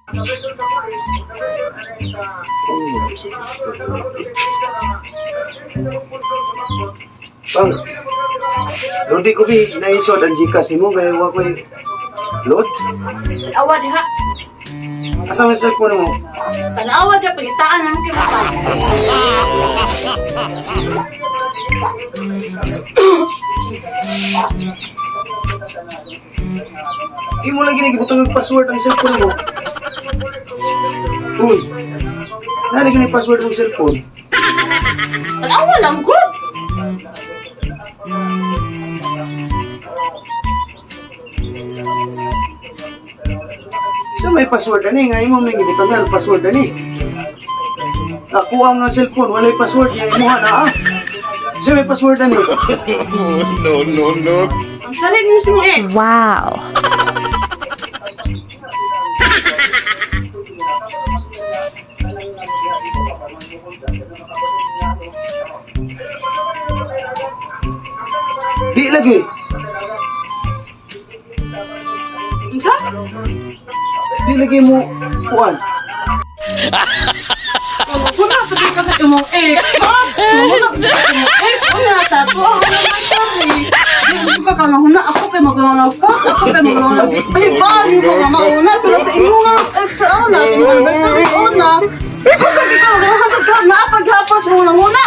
Bang, Lodi ko bi, naisod ang Gcash mo, kaya wako load. Awa diha. Asa may cellphone mo? Tanawa diha pagitaan nang kita. Imo lagi nagibutang ng password ang cellphone mo. Uy, nalagyan ng password ng cellphone. Tanawa lang good. Sa may password ani, nga imo nang gibutang ng password ani. Ako ang cellphone, walay password, yung imuha na ah. Sa may password ani. No. Ang salid mo si mo ex. Wow. Di lagi. Unsa? Di lagi mo kuan. Kuna pa ka sa imong ex. Kuna pa sa imong ex. Una sa to. Hindi ka ka mahuna. Ako kay mag-post. Ako kay mag-post. Ay, bali ko nga mauna. Pero sa imo nga ex sa una. Sa imong anniversary una. Kasi di ka maghahatag ka. Naapag-hapas mo na muna.